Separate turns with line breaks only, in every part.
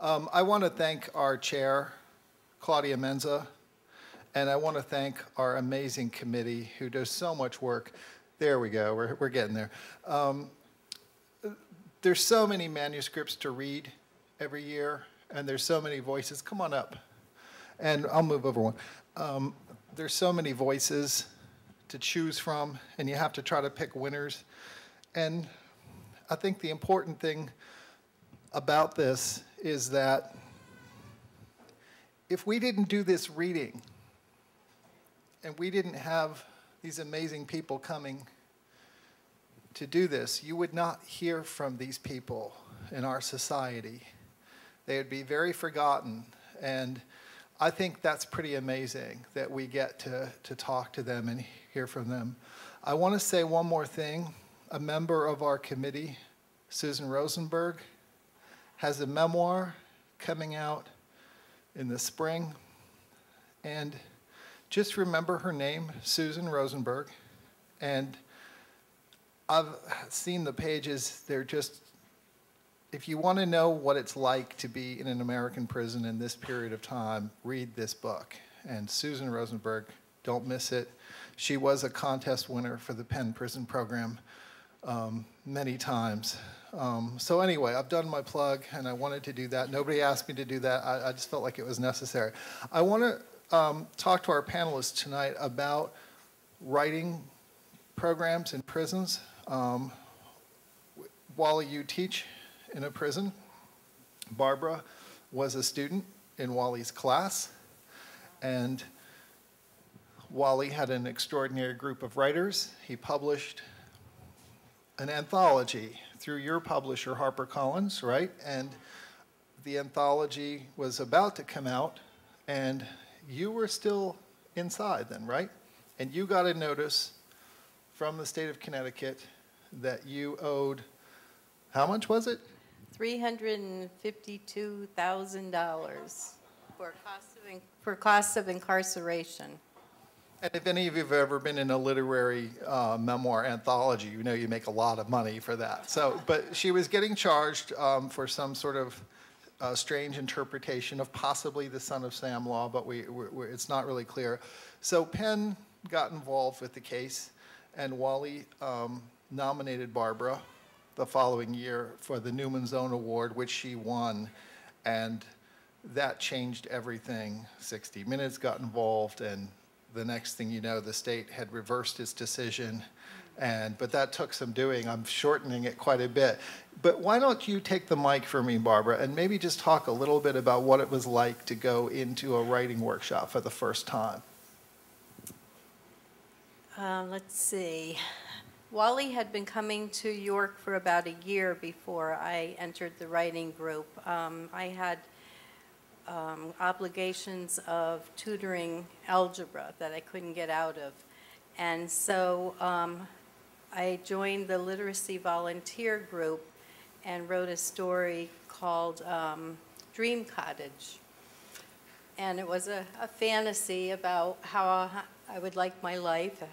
I want to thank our chair, Claudia Menza, and I want to thank our amazing committee who does so much work. There we go, we're getting there. There's so many manuscripts to read every year, and there's so many voices. Come on up, and I'll move over one. There's so many voices to choose from, and you have to try to pick winners. And I think the important thing about this is that if we didn't do this reading, and we didn't have these amazing people coming to do this, you would not hear from these people in our society. They would be very forgotten. And I think that's pretty amazing that we get to talk to them and hear from them. I want to say one more thing. A member of our committee, Susan Rosenberg, has a memoir coming out in the spring. And just remember her name, Susan Rosenberg. And I've seen the pages. They're just, if you want to know what it's like to be in an American prison in this period of time, read this book. And Susan Rosenberg, don't miss it. She was a contest winner for the Penn Prison Program many times. So anyway, I've done my plug, and I wanted to do that. Nobody asked me to do that. I just felt like it was necessary. I want to talk to our panelists tonight about writing programs in prisons. Wally, you teach in a prison. Barbara was a student in Wally's class, and Wally had an extraordinary group of writers. He published an anthology through your publisher, HarperCollins, right? And the anthology was about to come out, and you were still inside then, right? And you got a notice from the state of Connecticut that you owed, how much was it?
$352,000 for cost of incarceration.
And if any of you have ever been in a literary memoir anthology, you know you make a lot of money for that. So, but she was getting charged for some sort of strange interpretation of possibly the Son of Sam law, but it's not really clear. So Penn got involved with the case, and Wally nominated Barbara the following year for the Newman Zone Award, which she won, and that changed everything. 60 Minutes got involved, and the next thing you know, the state had reversed its decision, but that took some doing. I'm shortening it quite a bit. But why don't you take the mic for me, Barbara, and maybe just talk a little bit about what it was like to go into a writing workshop for the first time.
Let's see. Wally had been coming to York for about a year before I entered the writing group. I had obligations of tutoring algebra that I couldn't get out of. And so I joined the literacy volunteer group and wrote a story called Dream Cottage. And it was a fantasy about how I would like my life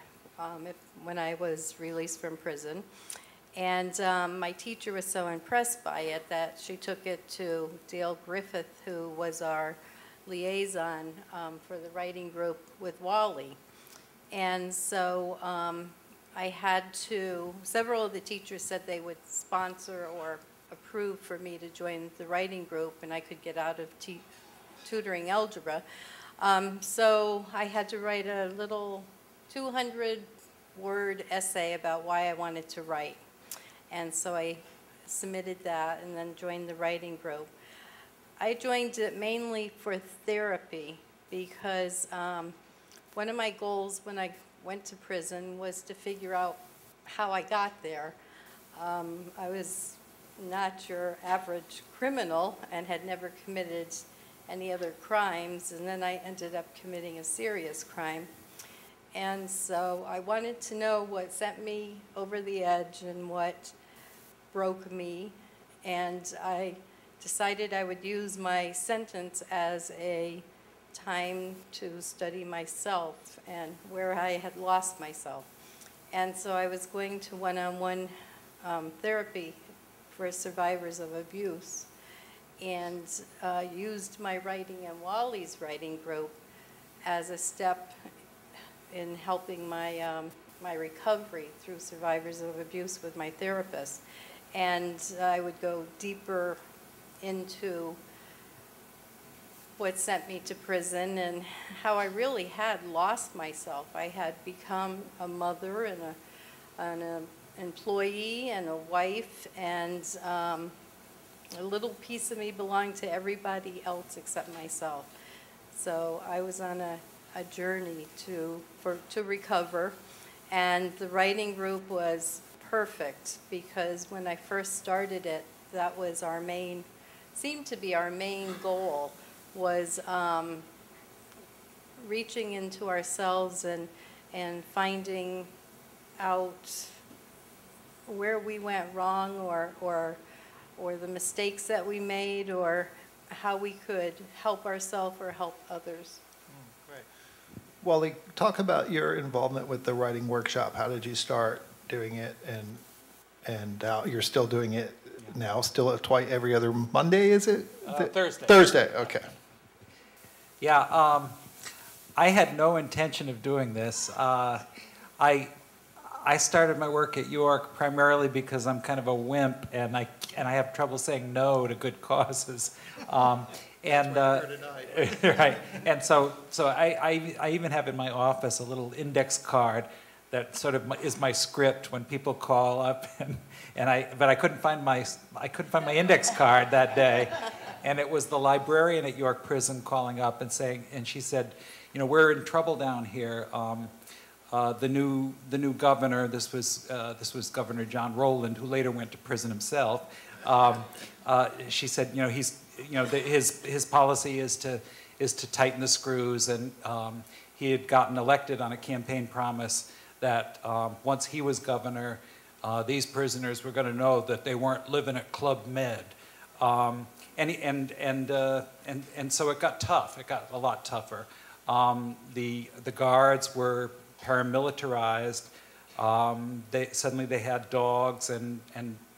when I was released from prison. And my teacher was so impressed by it that she took it to Dale Griffith, who was our liaison for the writing group with Wally. And so I had to, several of the teachers said they would sponsor or approve for me to join the writing group, and I could get out of tutoring algebra. So I had to write a little 200-word essay about why I wanted to write. And so I submitted that and then joined the writing group. I joined it mainly for therapy because one of my goals when I went to prison was to figure out how I got there. I was not your average criminal and had never committed any other crimes, and then I ended up committing a serious crime. And so I wanted to know what sent me over the edge and what broke me, and I decided I would use my sentence as a time to study myself and where I had lost myself. And so I was going to one-on-one therapy for survivors of abuse. and used my writing and Wally's writing group as a step in helping my, my recovery through survivors of abuse with my therapist. And I would go deeper into what sent me to prison and how I really had lost myself. I had become a mother and an employee and a wife, and a little piece of me belonged to everybody else except myself. So I was on a journey to recover, and the writing group was perfect because when I first started it, that was our main, seemed to be our main goal, was reaching into ourselves and finding out where we went wrong, or the mistakes that we made, or how we could help ourselves or help others.
Great. Wally, talk about your involvement with the writing workshop. How did you start doing it, and you're still doing it now, still twice every other Monday, is it?
Thursday.
Thursday, okay.
Yeah, I had no intention of doing this. I started my work at York primarily because I'm kind of a wimp, and I have trouble saying no to good causes. Right. And so I even have in my office a little index card that sort of is my script when people call up, but I couldn't find my index card that day, and it was the librarian at York Prison calling up and saying, and she said, you know, we're in trouble down here. The new governor, this was Governor John Rowland, who later went to prison himself. She said, you know, his policy is to tighten the screws, and he had gotten elected on a campaign promise that once he was governor, these prisoners were going to know that they weren't living at Club Med, and so it got tough. It got a lot tougher. The guards were paramilitarized. Suddenly they had dogs and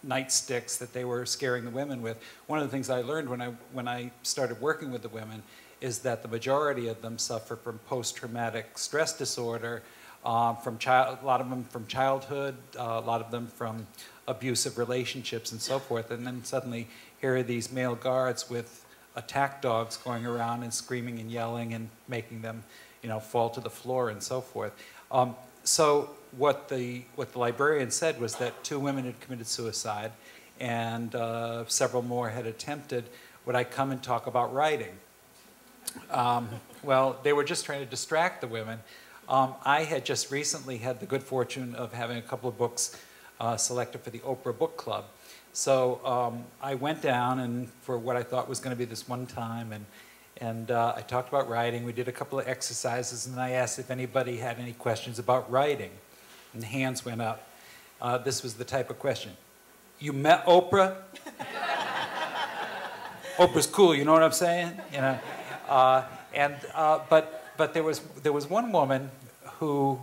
nightsticks that they were scaring the women with. One of the things I learned when I started working with the women is that the majority of them suffer from post-traumatic stress disorder, a lot of them from childhood, a lot of them from abusive relationships and so forth. And then suddenly here are these male guards with attack dogs going around and screaming and yelling and making them, you know, fall to the floor and so forth. So what the librarian said was that 2 women had committed suicide, and several more had attempted. Would I come and talk about writing? Well, they were just trying to distract the women. I had just recently had the good fortune of having a couple of books selected for the Oprah Book Club. So I went down and for what I thought was going to be this one time, and I talked about writing. We did a couple of exercises, and I asked if anybody had any questions about writing. And the hands went up. This was the type of question. You met Oprah? Oprah's cool, you know what I'm saying? You know, but there was one woman who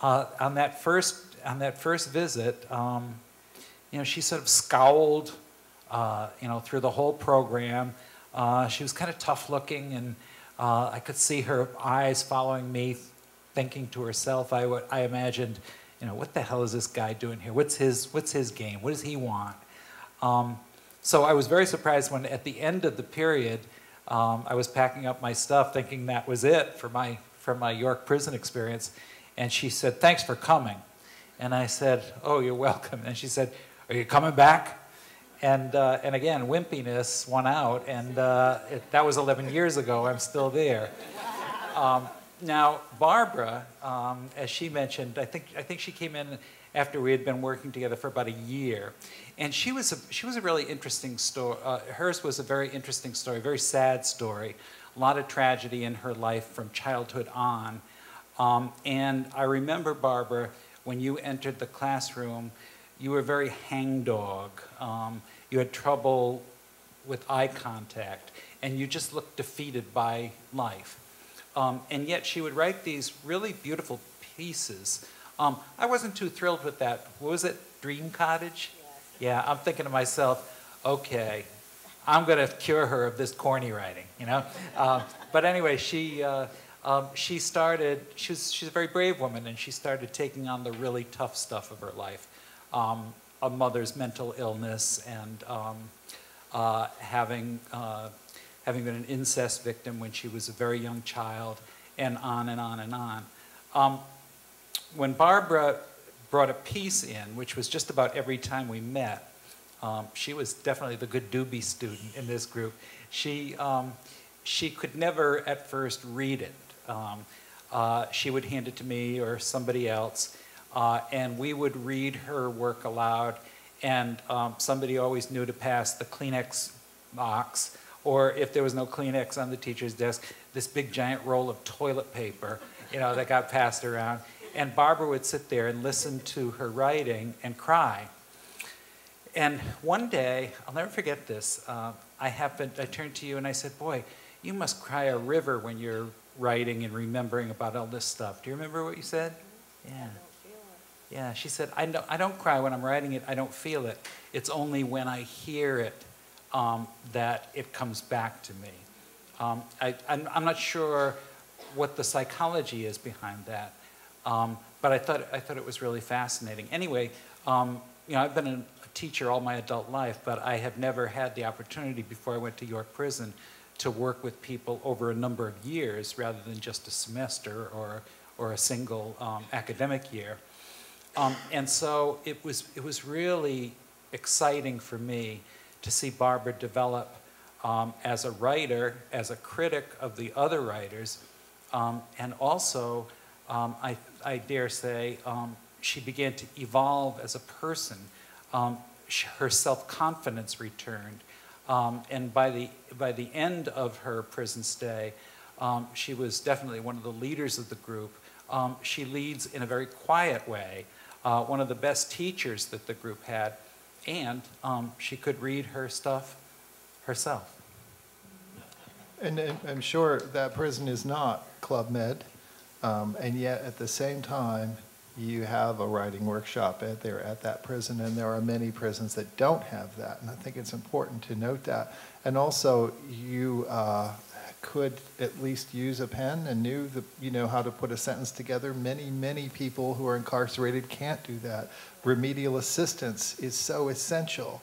on that first visit, you know, she sort of scowled, you know, through the whole program. She was kind of tough looking, and I could see her eyes following me, thinking to herself, I imagined, you know, what the hell is this guy doing here? What's his game? What does he want? So I was very surprised when at the end of the period, I was packing up my stuff thinking that was it for my York prison experience. And she said, "Thanks for coming." And I said, "Oh, you're welcome." And she said, "Are you coming back?" And again, wimpiness won out, and that was 11 years ago. I'm still there. Now, Barbara, as she mentioned, I think she came in after we had been working together for about a year, and she was a really interesting story. Hers was a very interesting story, very sad story, a lot of tragedy in her life from childhood on. And I remember, Barbara, when you entered the classroom, you were very hangdog. You had trouble with eye contact, and you just looked defeated by life. And yet she would write these really beautiful pieces. I wasn't too thrilled with that. What was it, Dream Cottage?
Yes.
Yeah, I'm thinking to myself, okay, I'm going to cure her of this corny writing, you know. But anyway, she's a very brave woman, and she started taking on the really tough stuff of her life. A mother's mental illness and having been an incest victim when she was a very young child, and on and on and on. When Barbara brought a piece in, which was just about every time we met, she was definitely the good doobie student in this group. She could never at first read it. She would hand it to me or somebody else, and we would read her work aloud, and somebody always knew to pass the Kleenex box, or if there was no Kleenex on the teacher's desk, this big giant roll of toilet paper, you know, that got passed around. And Barbara would sit there and listen to her writing and cry. And one day, I'll never forget this, I turned to you and I said, boy, you must cry a river when you're writing and remembering about all this stuff. Do you remember what you said? Yeah.
I don't feel it.
Yeah, she said, I don't cry when I'm writing it, I don't feel it. It's only when I hear it that it comes back to me. I'm not sure what the psychology is behind that, but I thought it was really fascinating. Anyway, you know, I've been a teacher all my adult life, but I have never had the opportunity before I went to York Prison to work with people over a number of years rather than just a semester or a single academic year. And so it was really exciting for me to see Barbara develop as a writer, as a critic of the other writers, and also, I dare say, she began to evolve as a person. Her self-confidence returned, and by the end of her prison stay, she was definitely one of the leaders of the group. She leads in a very quiet way, one of the best teachers that the group had, and she could read her stuff herself.
And I'm sure that prison is not Club Med, and yet at the same time, you have a writing workshop there at that prison, and there are many prisons that don't have that, and I think it's important to note that. And also, you could at least use a pen and knew how to put a sentence together. Many people who are incarcerated can't do that. Remedial assistance is so essential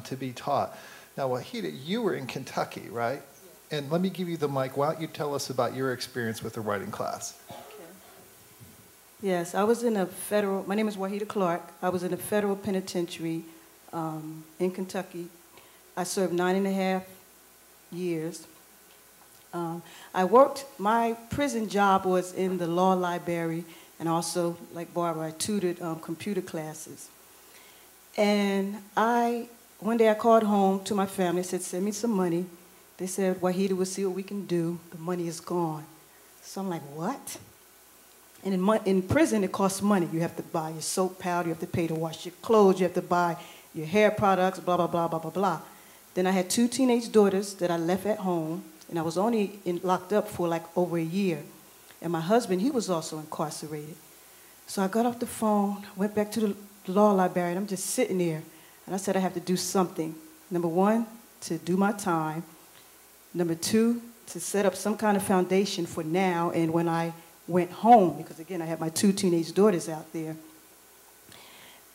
to be taught. Now, Wahida, you were in Kentucky, right? And let me give you the mic. Why don't you tell us about your experience with the writing class?
Yes, I was in a federal, my name is Wahida Clark. I was in a federal penitentiary in Kentucky. I served 9.5 years. My prison job was in the law library, and also, like Barbara, I tutored computer classes. And one day I called home to my family. I said, send me some money. They said, Wahida, we'll see what we can do. The money is gone. So I'm like, what? And in prison, it costs money. You have to buy your soap powder, you have to pay to wash your clothes, you have to buy your hair products, blah, blah, blah, blah, blah, blah. Then I had 2 teenage daughters that I left at home, and I was only locked up for like over a year. And my husband, he was also incarcerated. So I got off the phone, went back to the law library, and I'm just sitting there. And I said I have to do something. Number 1, to do my time. Number 2, to set up some kind of foundation for now and when I went home, because again, I had my 2 teenage daughters out there.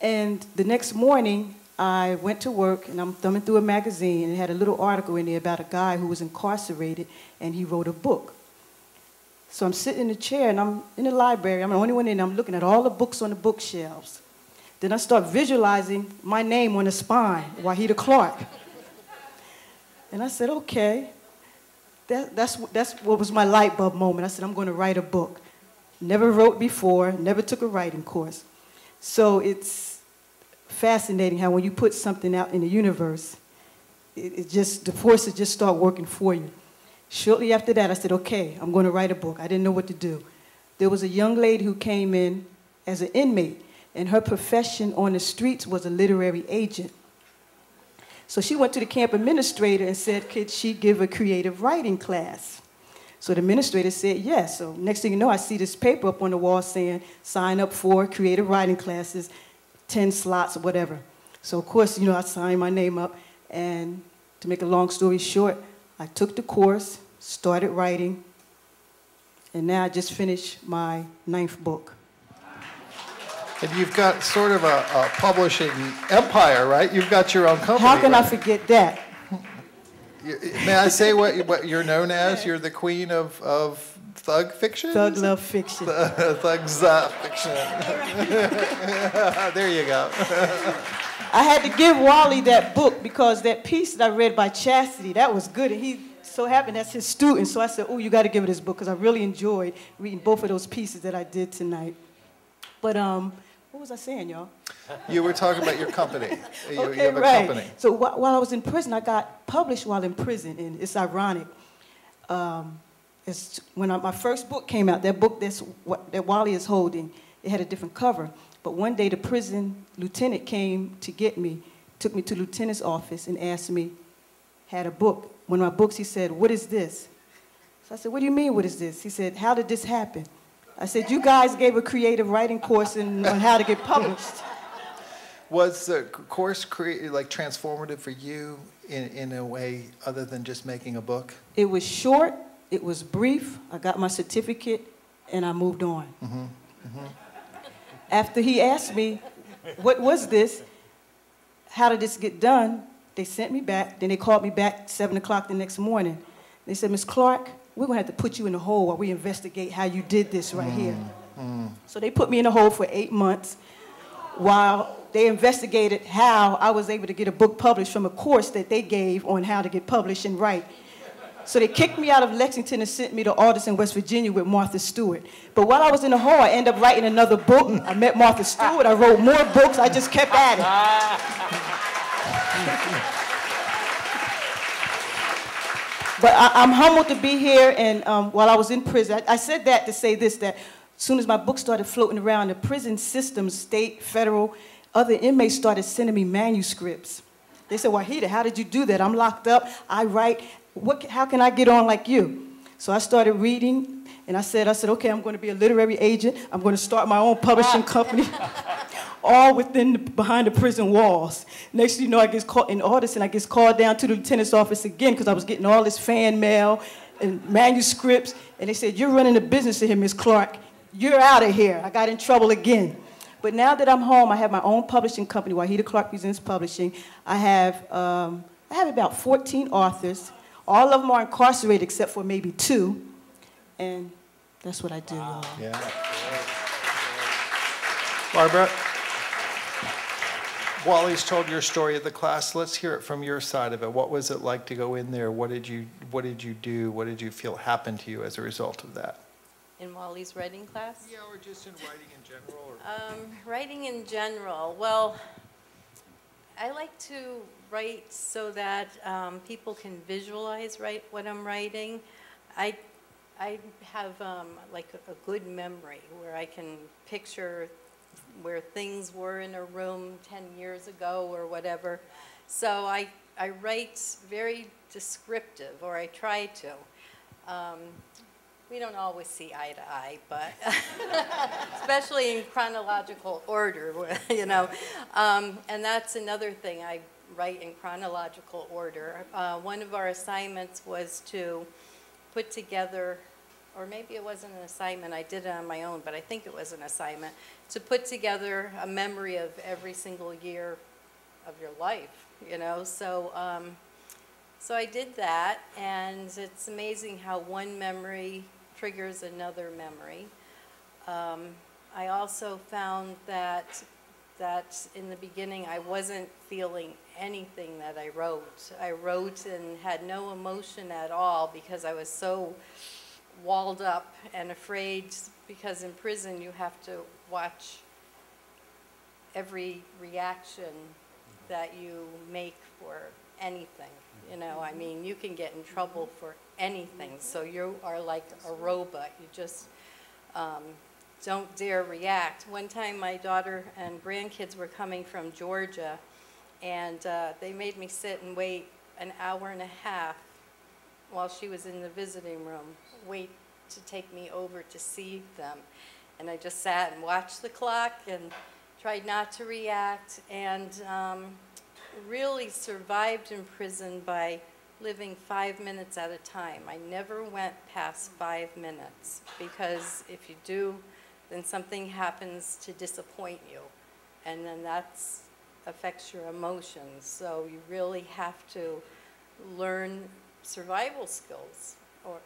And the next morning, I went to work, and I'm thumbing through a magazine, and it had a little article in there about a guy who was incarcerated, and he wrote a book. So I'm sitting in the chair, and I'm in the library. I'm the only one in there. I'm looking at all the books on the bookshelves. Then I start visualizing my name on the spine, Wahida Clark. And I said, okay. That's what was my light bulb moment. I said, I'm going to write a book. Never wrote before, never took a writing course. So it's fascinating how when you put something out in the universe, the forces just start working for you. Shortly after that, I said, okay, I'm going to write a book. I didn't know what to do. There was a young lady who came in as an inmate, and her profession on the streets was a literary agent. So she went to the camp administrator and said, could she give a creative writing class? So the administrator said yes. So next thing you know, I see this paper up on the wall saying, sign up for creative writing classes, 10 slots or whatever. So of course, I signed my name up, and to make a long story short, I took the course, started writing, and now I just finished my 9th book.
And you've got sort of a publishing empire, right? You've got your own company.
How can I
right?
forget that?
May I say what you're known as? You're the queen of thug fiction?
Thug love fiction.
Thugs fiction. There you go.
I had to give Wally that book because that piece that I read by Chastity, that was good. And he so happened that's his student. So I said, oh, you got to give her this book because I really enjoyed reading both of those pieces that I did tonight. But what was I saying, y'all?
You were talking about your company. You
Okay,
have a
right.
company.
So while I was in prison, I got published while in prison, and it's ironic. When my first book came out, that book that Wally is holding, it had a different cover. But one day the prison lieutenant came to get me, took me to the lieutenant's office and asked me, had a book. One of my books, he said, what is this? So I said, what do you mean, what is this? He said, how did this happen? I said, you guys gave a creative writing course on how to get published.
Was the course transformative for you in a way other than just making a book?
It was short, it was brief, I got my certificate, and I moved on.
Mm-hmm. Mm-hmm.
After he asked me, what was this? How did this get done? They sent me back. Then they called me back 7 o'clock the next morning. They said, Ms. Clark, we're going to have to put you in the hole while we investigate how you did this right here. So they put me in the hole for 8 months while they investigated how I was able to get a book published from a course that they gave on how to get published and write. So they kicked me out of Lexington and sent me to Alderson, West Virginia with Martha Stewart. But while I was in the hole, I ended up writing another book. I met Martha Stewart. I wrote more books. I just kept at it. But I'm humbled to be here, and while I was in prison, I said that to say this, that as soon as my book started floating around, the prison system, state, federal, other inmates started sending me manuscripts. They said, Wahida, how did you do that? I'm locked up, I write, how can I get on like you? So I started reading, and I said, okay, I'm going to be a literary agent. I'm going to start my own publishing company, all behind the prison walls. Next thing you know, I get called in Alderson, I get called down to the lieutenant's office again because I was getting all this fan mail and manuscripts, and they said, you're running a business here, Ms. Clark. You're out of here. I got in trouble again. But now that I'm home, I have my own publishing company, Wahida Clark Presents Publishing. I have about 14 authors. All of them are incarcerated except for maybe 2. And that's what I do, y'all.
Yeah. Barbara, Wally's told your story of the class. Let's hear it from your side of it. What was it like to go in there? What did you do? What did you feel happened to you as a result of that?
In Wally's writing class?
Yeah, or just in writing in general.
Writing in general, well, I like to write so that people can visualize what I'm writing. I have like a good memory where I can picture where things were in a room 10 years ago or whatever. So I write very descriptive, or I try to. We don't always see eye to eye, but especially in chronological order, you know. And that's another thing, I write in chronological order. One of our assignments was to put together, or maybe it wasn't an assignment, I did it on my own, but I think it was an assignment, to put together a memory of every single year of your life, you know. So, so I did that, and it's amazing how one memory triggers another memory. I also found that in the beginning I wasn't feeling anything that I wrote. I wrote and had no emotion at all because I was so walled up and afraid, because in prison you have to watch every reaction that you make for anything. You know, I mean, you can get in trouble for anything, so you are like a robot. You just don't dare react. One time my daughter and grandkids were coming from Georgia, and they made me sit and wait an hour and a half while she was in the visiting room, wait to take me over to see them. And I just sat and watched the clock and tried not to react, and really survived in prison by living 5 minutes at a time. I never went past 5 minutes, because if you do, then something happens to disappoint you, and then that's affects your emotions. So you really have to learn survival skills, or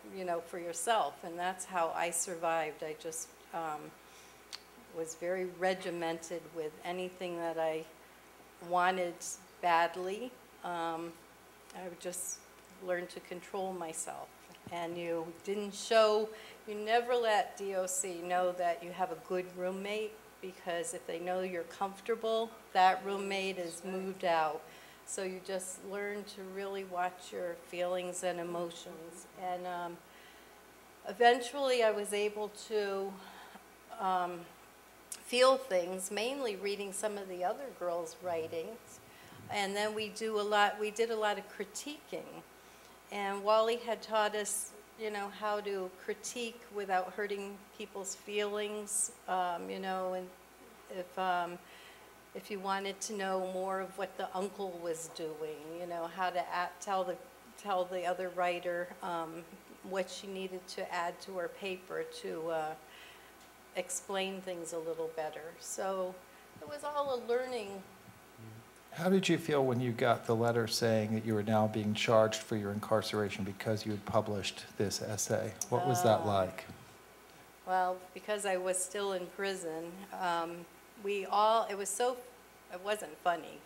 for yourself, and that's how I survived. I just was very regimented with anything that I wanted badly. I would just learn to control myself. And you never let DOC know that you have a good roommate, because if they know you're comfortable, that roommate is moved out. So you just learn to really watch your feelings and emotions. And eventually I was able to feel things, mainly reading some of the other girls' writings. And then we did a lot of critiquing. And Wally had taught us, how to critique without hurting people's feelings, and if you wanted to know more of what the uncle was doing, how to tell the other writer what she needed to add to her paper to explain things a little better. So it was all a learning.
How did you feel when you got the letter saying that you were now being charged for your incarceration because you had published this essay? What was that like?
Well, because I was still in prison, it wasn't funny,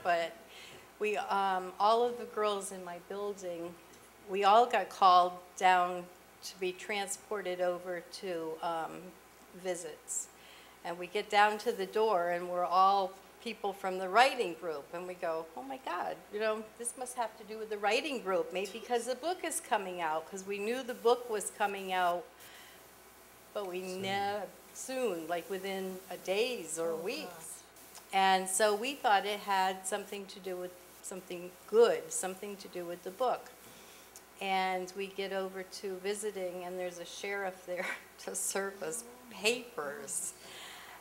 but all of the girls in my building, we all got called down to be transported over to visits. And we get down to the door, and we're all people from the writing group, and we go, oh my God, this must have to do with the writing group, maybe because the book is coming out, because we knew the book was coming out, but we never, soon, like within days or weeks. And so we thought it had something to do with something good, something to do with the book. And we get over to visiting, and there's a sheriff there to serve us papers.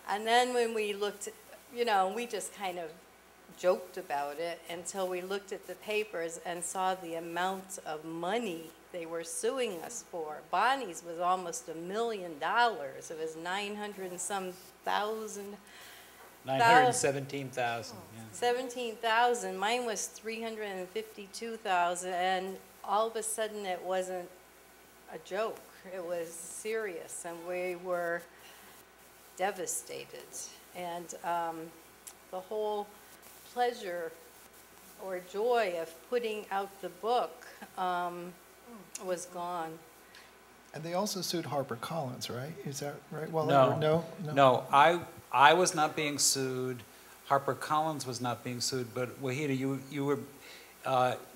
And then when we looked, we just kind of joked about it until we looked at the papers and saw the amount of money they were suing us for. Bonnie's was almost $1 million. It was 900 and some thousand.
917,000. Yeah.
17,000. Mine was 352,000, and all of a sudden it wasn't a joke. It was serious, and we were devastated. And the whole pleasure or joy of putting out the book was gone.
And they also sued HarperCollins, right? Is that right? Well,
No, I was not being sued. HarperCollins was not being sued. But Wahida,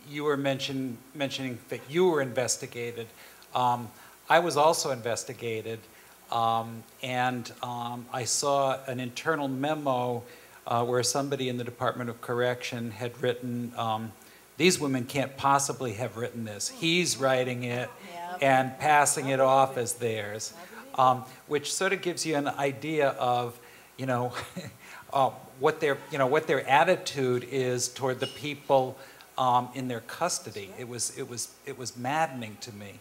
you were mentioning that you were investigated. I was also investigated. And I saw an internal memo where somebody in the Department of Correction had written, these women can't possibly have written this. He's writing it and passing it off as theirs, which sort of gives you an idea of, what their attitude is toward the people in their custody. It was maddening to me.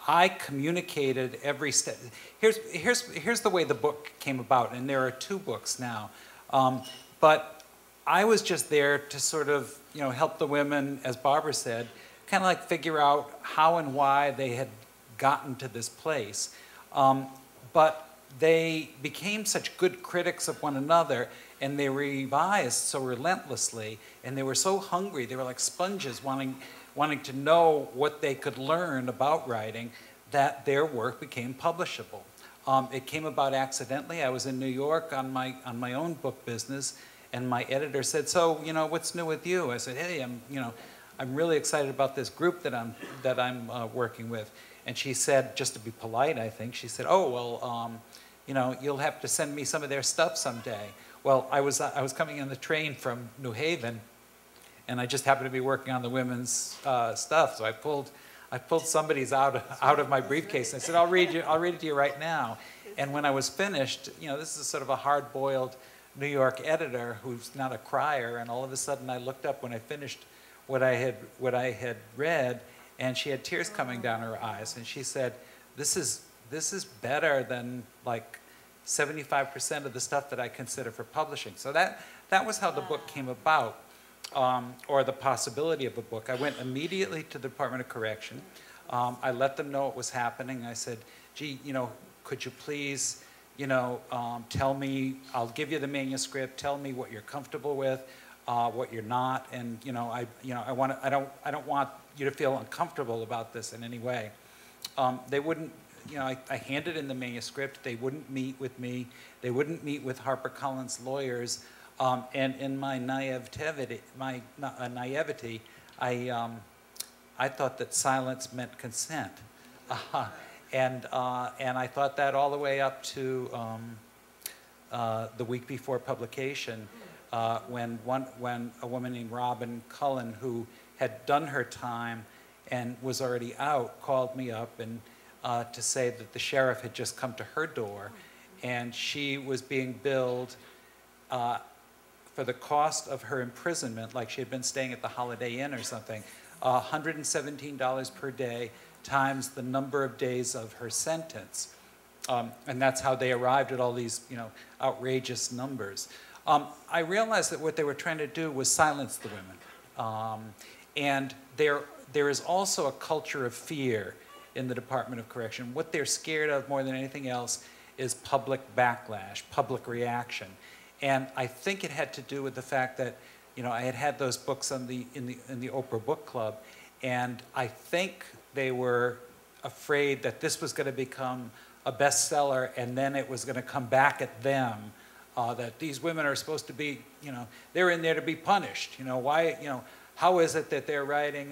I communicated every step. Here's the way the book came about, and there are 2 books now. But I was just there to sort of, help the women, as Barbara said, kind of like figure out how and why they had gotten to this place. But they became such good critics of one another, and they revised so relentlessly, and they were so hungry. They were like sponges wanting to know what they could learn about writing, that their work became publishable. It came about accidentally. I was in New York on my own book business, and my editor said, "So, what's new with you?" I said, "Hey, I'm really excited about this group that I'm working with." And she said, just to be polite, I think, she said, "Oh, well, you'll have to send me some of their stuff someday." Well, I was coming on the train from New Haven, and I just happened to be working on the women's stuff. So I pulled somebody's out of my briefcase, and I said, I'll read it to you right now. And when I was finished, this is sort of a hard-boiled New York editor who's not a crier, and all of a sudden I looked up when I finished what I had read, and she had tears coming down her eyes, and she said, this is better than like 75% of the stuff that I consider for publishing. So that was how the book came about, or the possibility of a book. I went immediately to the Department of Correction. I let them know what was happening. I said, gee, could you please, tell me, I'll give you the manuscript, tell me what you're comfortable with, what you're not, and I don't want you to feel uncomfortable about this in any way. They wouldn't, I handed in the manuscript. They wouldn't meet with me. They wouldn't meet with HarperCollins lawyers. And in my naivety, I thought that silence meant consent. And I thought that all the way up to the week before publication, when a woman named Robin Cullen, who had done her time and was already out, called me up and to say that the sheriff had just come to her door, and she was being billed for the cost of her imprisonment, like she had been staying at the Holiday Inn or something, $117 per day times the number of days of her sentence. And that's how they arrived at all these, outrageous numbers. I realized that what they were trying to do was silence the women. And there is also a culture of fear in the Department of Correction. What they're scared of more than anything else is public backlash, public reaction. And I think it had to do with the fact that, I had those books in the Oprah Book Club, and I think they were afraid that this was going to become a bestseller, and then it was going to come back at them, that these women are supposed to be, they're in there to be punished. Why, how is it that they're writing,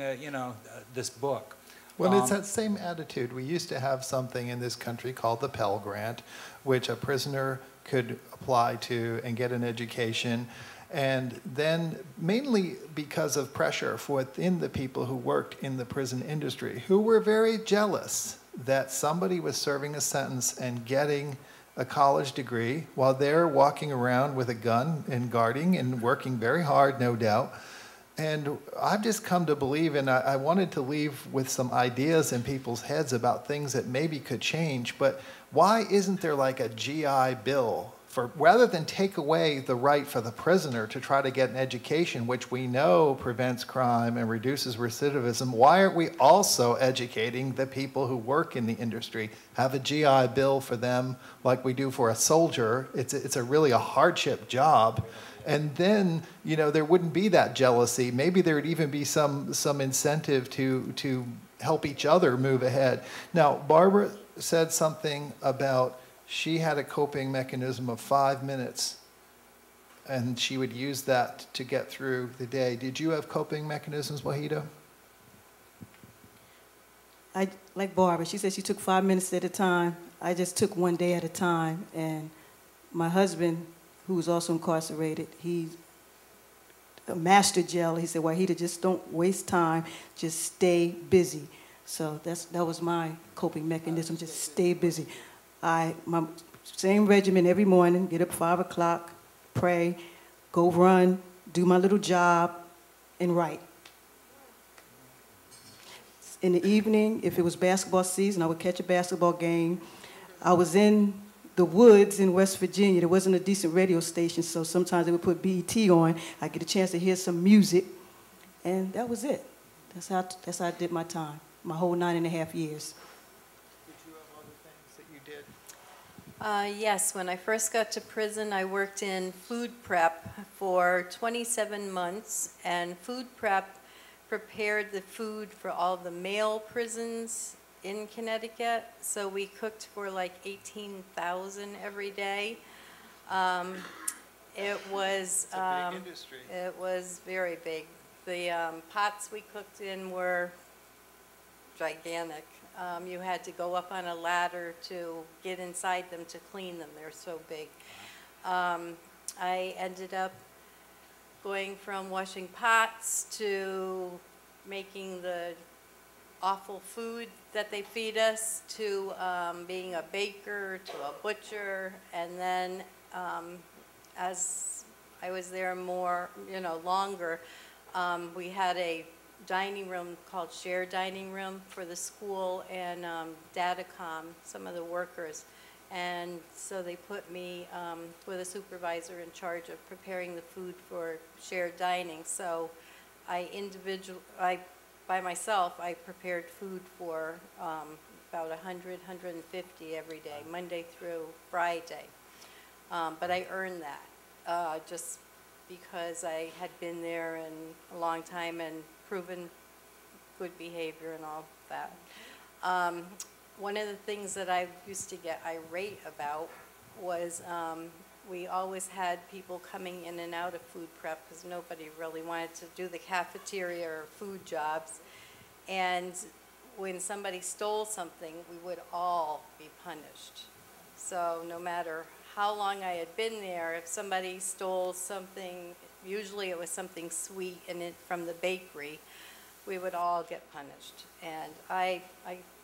this book?
Well, it's that same attitude. We used to have something in this country called the Pell Grant, which a prisoner could apply to and get an education. And then, mainly because of pressure within the people who worked in the prison industry, who were very jealous that somebody was serving a sentence and getting a college degree while they're walking around with a gun and guarding and working very hard, no doubt. And I've just come to believe, and I wanted to leave with some ideas in people's heads about things that maybe could change, but why isn't there like a GI Bill for, rather than take away the right for the prisoner to try to get an education, which we know prevents crime and reduces recidivism, why aren't we also educating the people who work in the industry? Have a GI Bill for them like we do for a soldier. It's really a hardship job. And then, there wouldn't be that jealousy. Maybe there would even be some incentive to help each other move ahead. Now, Barbara said something about she had a coping mechanism of 5 minutes, and she would use that to get through the day. Did you have coping mechanisms, Wahida?
I like Barbara. She said she took 5 minutes at a time. I just took one day at a time. And my husband, who was also incarcerated, he's a master jailer. He said, Wahida, just don't waste time. Just stay busy. So that was my coping mechanism, just stay busy. My same regimen every morning, get up 5 o'clock, pray, go run, do my little job, and write. In the evening, if it was basketball season, I would catch a basketball game. I was in the woods in West Virginia. There wasn't a decent radio station, so sometimes they would put BET on. I'd get a chance to hear some music, and that was it. That's how I did my time, my whole 9.5 years.
Did you have other things that you did?
Yes, when I first got to prison, I worked in food prep for 27 months, and food prep prepared the food for all the male prisons in Connecticut. So we cooked for like 18,000 every day. It was
It's a big industry.
It was very big. The pots we cooked in were gigantic. You had to go up on a ladder to get inside them to clean them. They're so big. I ended up going from washing pots to making the awful food that they feed us, to being a baker, to a butcher, and then as I was there more, longer, we had a dining room called shared dining room for the school and Datacom, some of the workers. And so they put me with a supervisor in charge of preparing the food for shared dining. So by myself, I prepared food for about 100, 150 every day, Monday through Friday. But I earned that just because I had been there in a long time and proven good behavior and all that. One of the things that I used to get irate about was we always had people coming in and out of food prep because nobody really wanted to do the cafeteria or food jobs. And when somebody stole something, we would all be punished. So no matter how long I had been there, if somebody stole something, usually it was something sweet from the bakery, we would all get punished. And I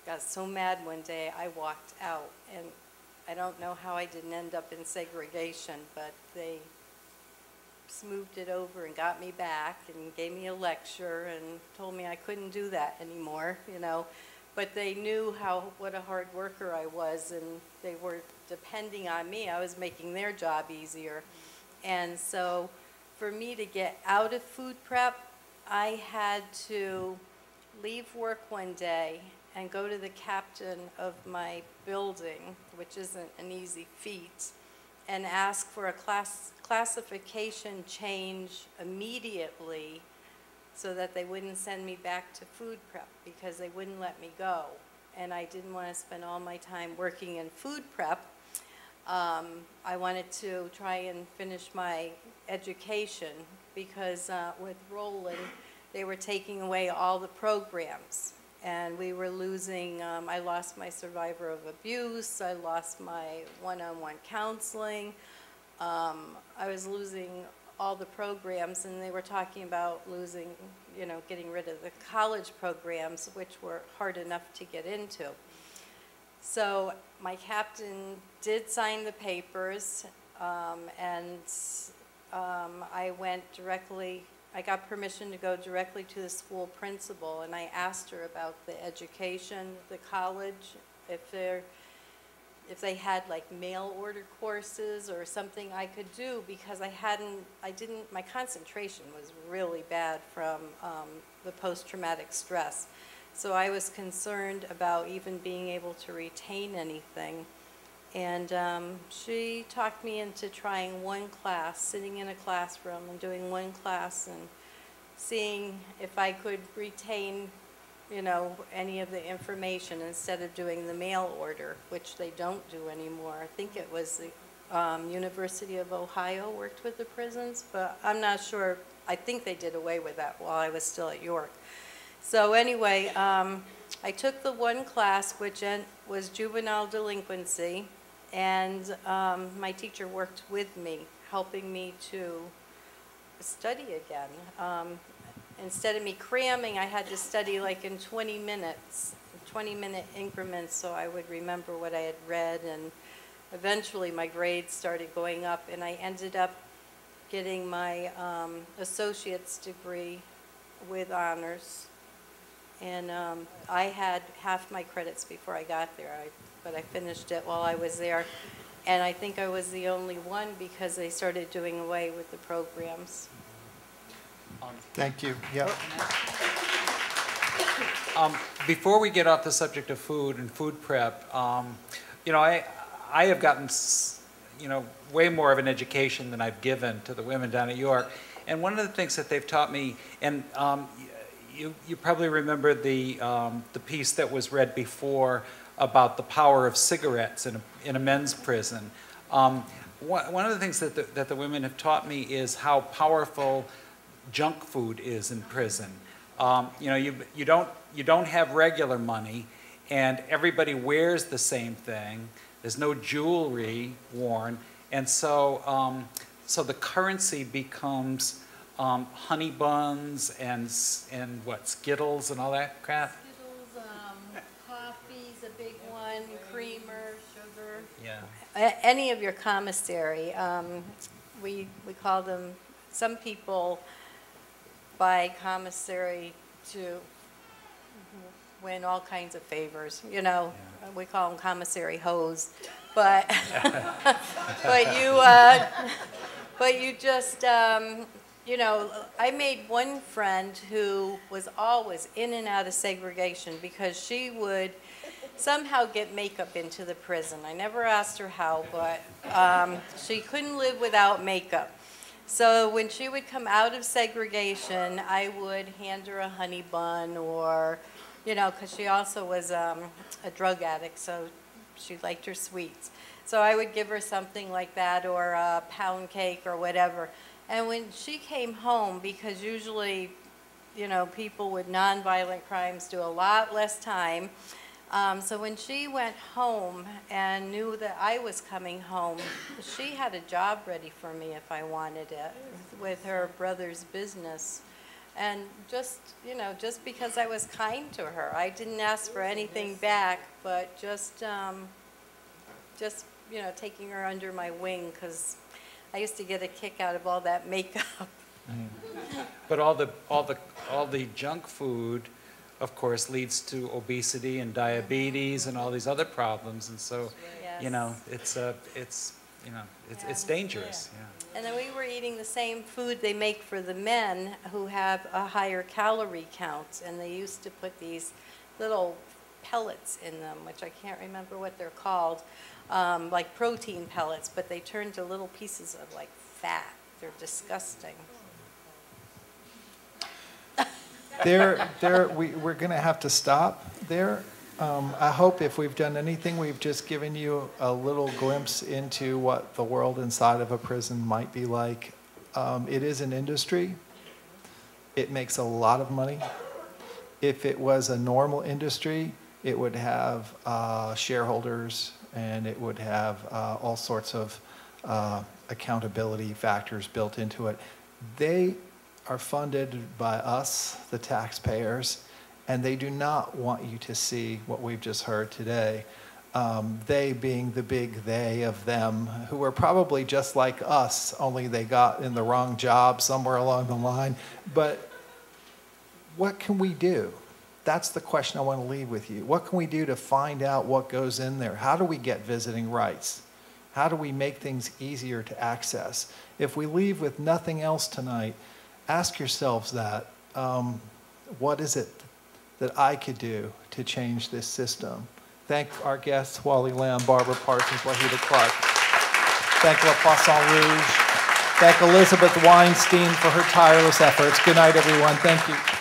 got so mad one day, I walked out, and I don't know how I didn't end up in segregation, but they smoothed it over and got me back and gave me a lecture and told me I couldn't do that anymore, But they knew what a hard worker I was, and they were depending on me. I was making their job easier. And so for me to get out of food prep, I had to leave work one day and go to the captain of my building, which isn't an easy feat, and ask for a classification change immediately so that they wouldn't send me back to food prep because they wouldn't let me go. And I didn't want to spend all my time working in food prep. I wanted to try and finish my education because with Roland, they were taking away all the programs. And we were losing, I lost my survivor of abuse, I lost my one-on-one counseling. I was losing all the programs, and they were talking about losing, getting rid of the college programs, which were hard enough to get into. So my captain did sign the papers, and I got permission to go directly to the school principal, and I asked her about the education, the college, if they had like mail order courses or something I could do, because my concentration was really bad from the post-traumatic stress. So I was concerned about even being able to retain anything. And she talked me into trying one class, sitting in a classroom and doing one class and seeing if I could retain, any of the information instead of doing the mail order, which they don't do anymore. I think it was the University of Ohio worked with the prisons, but I'm not sure. I think they did away with that while I was still at York. So anyway, I took the one class, which was juvenile delinquency, and my teacher worked with me, helping me to study again. Instead of me cramming, I had to study like in 20 minutes, 20-minute increments, so I would remember what I had read, and eventually my grades started going up, and I ended up getting my associate's degree with honors. And I had half my credits before I got there, but I finished it while I was there. And I think I was the only one because they started doing away with the programs.
Thank you. Yep.
Before we get off the subject of food and food prep, I have gotten, way more of an education than I've given to the women down at York. And one of the things that they've taught me, and you probably remember the piece that was read before about the power of cigarettes in a men's prison. One of the things that the women have taught me is how powerful junk food is in prison. You don't have regular money, and everybody wears the same thing. There's no jewelry worn, and so the currency becomes honey buns and what, Skittles and all that crap.
Skittles, coffee's a big one, creamer, sugar.
Yeah.
Any of your commissary. we call them, some people buy commissary to win all kinds of favors, you know.
Yeah.
We call them commissary hoes, but but you just you know, I made one friend who was always in and out of segregation because she would somehow get makeup into the prison. I never asked her how, but she couldn't live without makeup. So when she would come out of segregation, I would hand her a honey bun, or, you know, because she also was a drug addict, so she liked her sweets. So I would give her something like that, or a pound cake or whatever. And when she came home, because usually, you know, people with nonviolent crimes do a lot less time. So when she went home and knew that I was coming home, she had a job ready for me if I wanted it with her brother's business. And just, you know, just because I was kind to her, I didn't ask for anything back, but just you know, taking her under my wing, because I used to get a kick out of all that makeup.
But all the junk food, of course, leads to obesity and diabetes and all these other problems, and so,
Yes.
you know, it's dangerous.
Yeah.
Yeah.
And then we were eating the same food they make for the men who have a higher calorie count, and they used to put these little pellets in them, which I can't remember what they're called, like protein pellets, but they turn to little pieces of like fat. They're disgusting.
We're going to have to stop there. I hope if we've done anything, we've just given you a little glimpse into what the world inside of a prison might be like. It is an industry. It makes a lot of money. If it was a normal industry, it would have shareholders, and it would have all sorts of accountability factors built into it. They are funded by us, the taxpayers, and they do not want you to see what we've just heard today. They being the big they of them, who are probably just like us, only they got in the wrong job somewhere along the line. But what can we do? That's the question I want to leave with you. What can we do to find out what goes in there? How do we get visiting rights? How do we make things easier to access? If we leave with nothing else tonight, ask yourselves that. What is it that I could do to change this system? Thank our guests, Wally Lamb, Barbara Parsons, Wahida Clark. Thank La Poisson Rouge. Thank Elizabeth Weinstein for her tireless efforts. Good night, everyone. Thank you.